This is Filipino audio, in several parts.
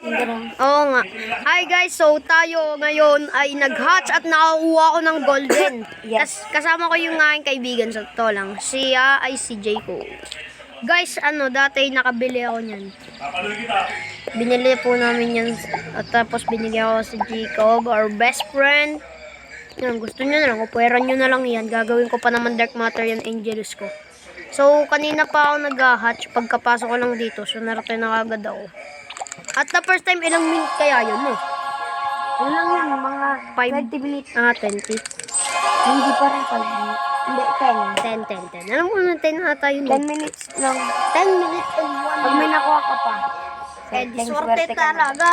Oo nga. Hi guys, so tayo ngayon ay nag-hatch at nakakuha ko ng golden. Yes. Kasama ko yung aking kaibigan sa to lang. Siya ay si Jayco. Guys, dati nakabili ako niyan. Binili po namin yan at tapos binigyan ko si Jacob, our best friend. Yan, gusto nyo na lang, kupueran nyo na lang yan. Gagawin ko pa naman dark matter yan, Angelus ko. So, kanina pa ako nag-hatch. Pagkapasok ko lang dito, so narate na kagad ako. At the first time, ilang minute kaya yun, no? Ano lang yun, mga 20 minutes. 20. Hindi pa rin 5 minutes. Hindi, 10. 10. Alam ko na 10 ata yun. 10 minutes lang. 10 minutes and 1 Pag may nakuha ka pa. Eh, di swerte talaga.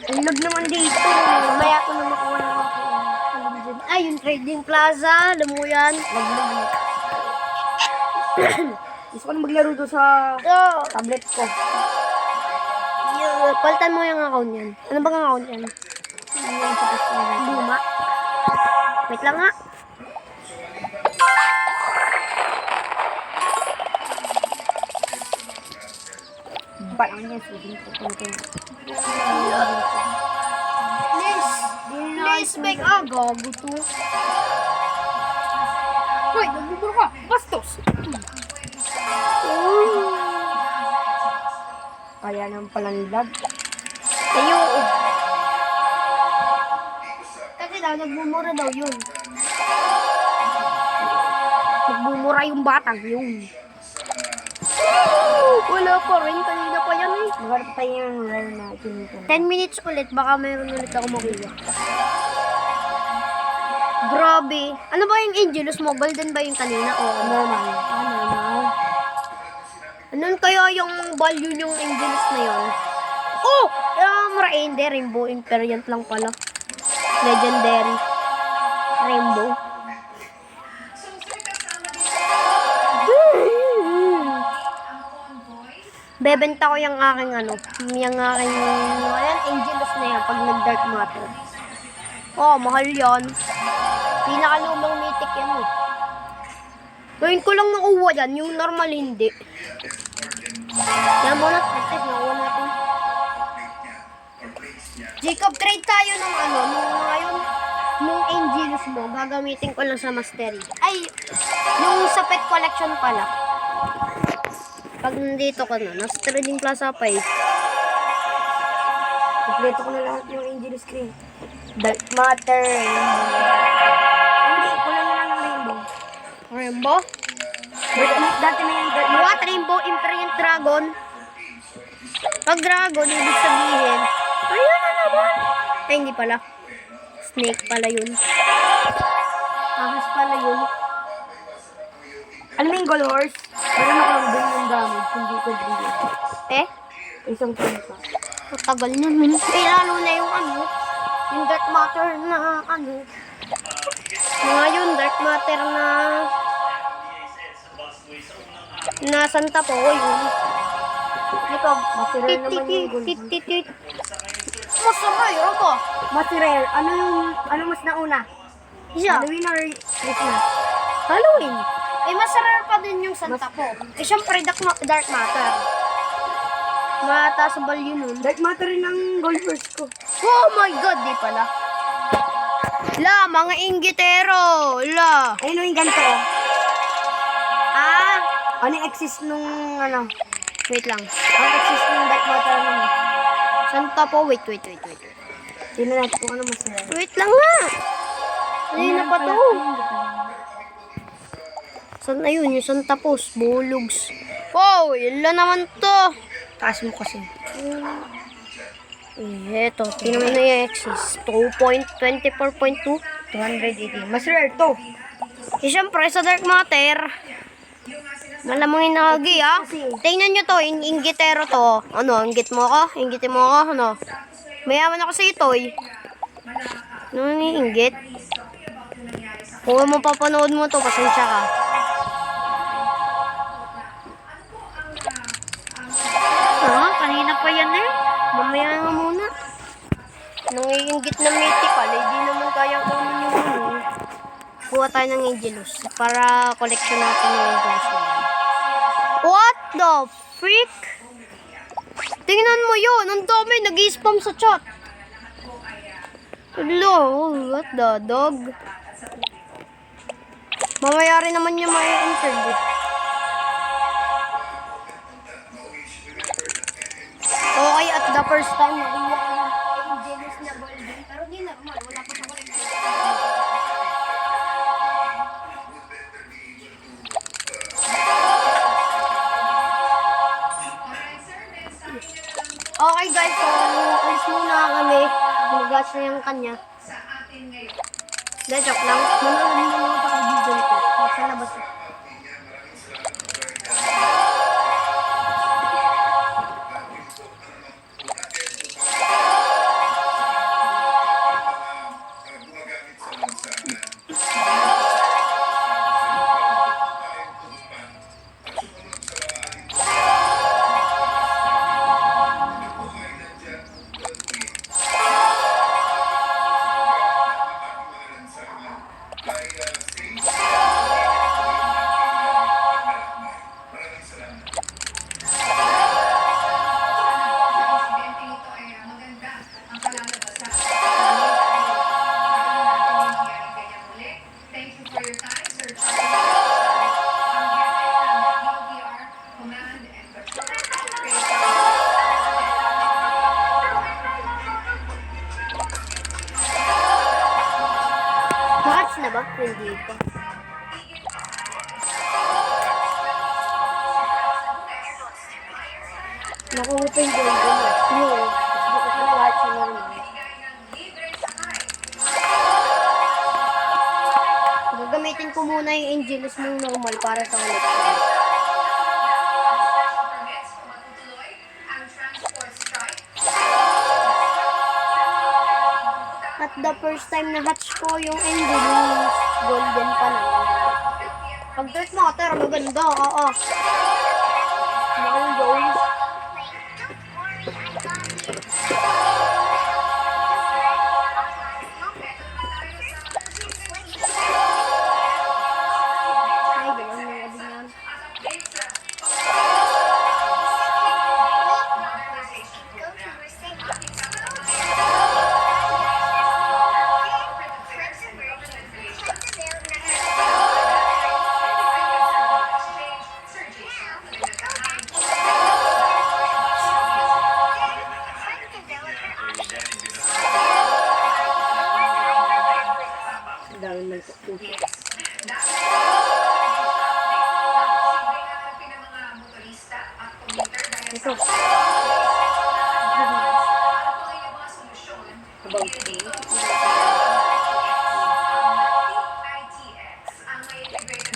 Ang lag naman dito. Mamaya ko na makuha ng mga Ay, yung trading plaza. Alam mo yan. lag naman. Gusto ko na maglaro doon sa Oh, tablet ko. palitan mo yung account yan. Ano bang account yan? Luma. Wait lang nga. Ba't ang yan? Sige ko. Please make a gago to. Hoy, nagbuburo ka. Bastos. Kaya naman palang lag. Tayo. Kasi daw, nagmumura daw yun. Nagmumura yung batang yun. Wala pa rin. Kanina pa yan eh. Magharap tayo yung rare na kinito. 10 minutes ulit. Baka mayroon ulit ako makuha. Grabe. Ano ba yung Angelus mo? Golden ba yung kanina? Oo. Normal. Normal. Anong kaya yung value yung Angelus na yun? Oh! Rainbow Imperial lang pala. Legendary. Rainbow. Bebenta ko yung aking yung aking Angelus na yan pag nag-dark matter. Oh, mahal yan. Pinakalumang mythic yan eh. Ngayon ko lang nakuha yan, yung normal hindi. Yan muna, at least nakuha natin. Jacob, trade tayo ng nung Angelus mo, gagamitin ko lang sa Mastery. Ay, yung sa pet collection pala. Pag nandito ka na, nasa Trading Plaza pa eh. Kompleto ko na lahat yung Angelus screen. Dark Matter. Hindi, kulang na lang ng Rainbow. Rainbow? Dati na yung Dark What? Rainbow Imperial Dragon? Pag dragon, ibig sabihin, ayun na naman. Ay, hindi pala. Snake pala yun. Ahas pala yun. Alam mo yung Gold Horse? Meron ako lang din yung damage. Hindi ko din. Eh? Isang punta. Matagal naman. Eh, lalo na yung yung dark matter na Ngayon, dark matter na Santa Po, yun. Ito, Masirare naman yung Gold Horse. titit. Masarap yun ako. Masirare. Ano mas nauna? Isa, Halloween or Christmas? Halloween. Eh, masarap pa din yung Santa Po. Eh, syempre, dark matter. Mataas ang value nun. Dark Matter rin ang Gold Horse ko. Oh my God, di pala. La, mga inggitero. La. Ayun yung ganito. Ah, Ano yung exist nung wait lang. Ang exist nung Dark Matter naman. Santa Po, wait. Tingnan natin kung ano masirare. Wait lang nga. Ano na pa to? Saan na yun? Yung Santa Po, bulugs. Wow, yun lang naman to. Taas mo kasi. Eh, eto. Tingnan mo na yung Exis. 2.24.2. 280. Mas rare to. Eh, syempre, sa dark matter, malamang inahagi, ha? Tingnan nyo to, inggitero to. Inggit mo ka? Inggitin mo ka, Mayaman ako sa ito, eh. Ano yung inggit? Kung mapapanood mo to, pasensya ka. Kanina pa yan eh. Mamaya nga muna. Nangiinggit na mythical, di naman kaya kunin yung Kuha tayo ng Angelus para collection natin yung Angelus. What? the freak? Tingnan mo yun. Ang dami. Nag-i-spam sa chat. Hello. What the dog? Mamaya rin naman yung may interview. Okay, at the first time, nakuha ko ng Angeles na golden. Pero di naman. Wala pa sa golden. Okay guys, so alis muna kami. Mag-gas na yung kanya. Dahil joke lang. Manood mo mga pakabidyon ko. Sa labas. Bakit na ba? Hindi pa. Nakuha pa yung golden. No. Gusto ko na lahat sa normal. Gagamitin ko muna yung Angeles mong normal para sa collection. At the first time na hatch ko yung Angeles, golden pa naman. Pag dirt matter, maganda, oo. Mga goals. Ay, ganyan yung abin yan. Dahil may tutupo. Ito.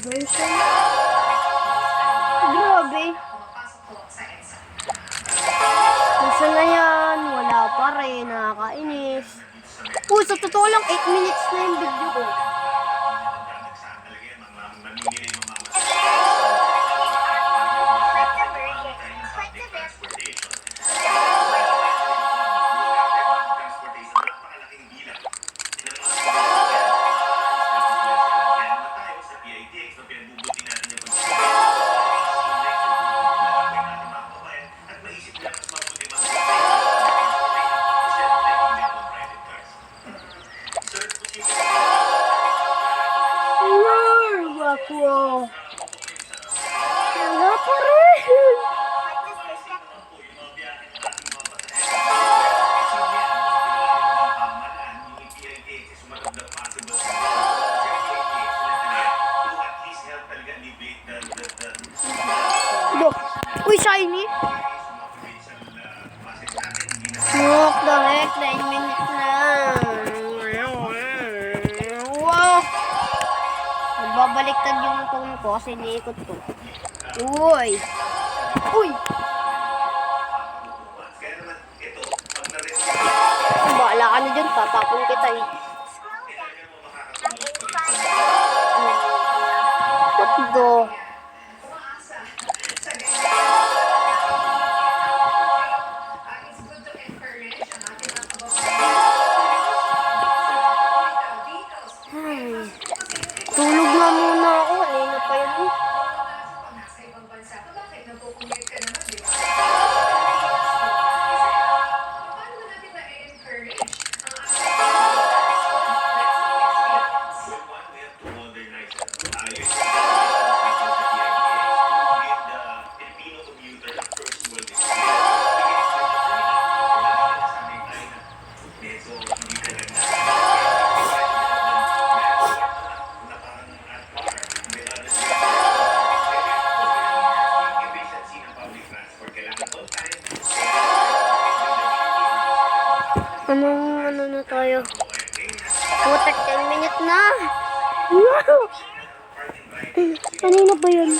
Version? Grabe. Masa na yan? Wala pa rin. Nakakainis. Sa totoo lang, 8 minutes na yung video ko. Wow. Wala pa rin. Uy, shiny. Smoke the heck, 9 minutes na. Wow. Nagbabaliktad yung phone ko kasi niikot ko. Uy. Uy. Bahala ka na dyan, tatapon kita eh. What the? Tulog na muna ako. Alay na pa yun. Ano na tayo? Putak 10 minutes na! Wow! Kanina ba yun?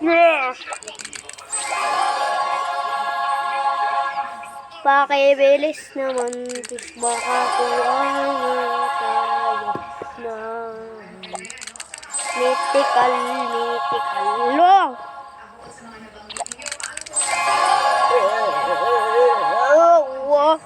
Yeah! Pakibilis naman, tis baka kuha na tayo na mythical. Lo! Oh,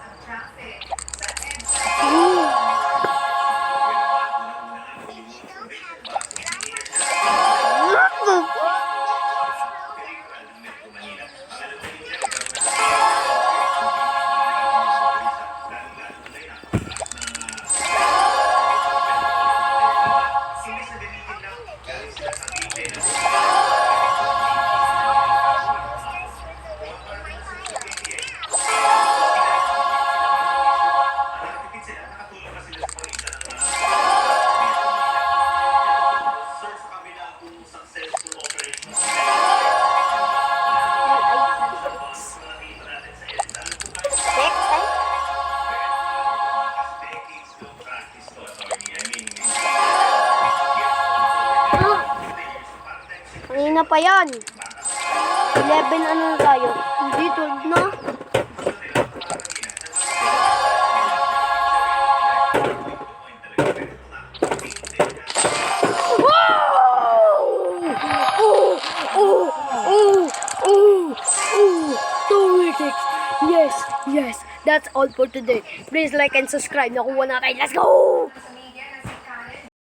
kanina pa yan. 11 ano na tayo? Hindi, 12 na. Yes, that's all for today. Please like and subscribe. Nakuha natin. Let's go!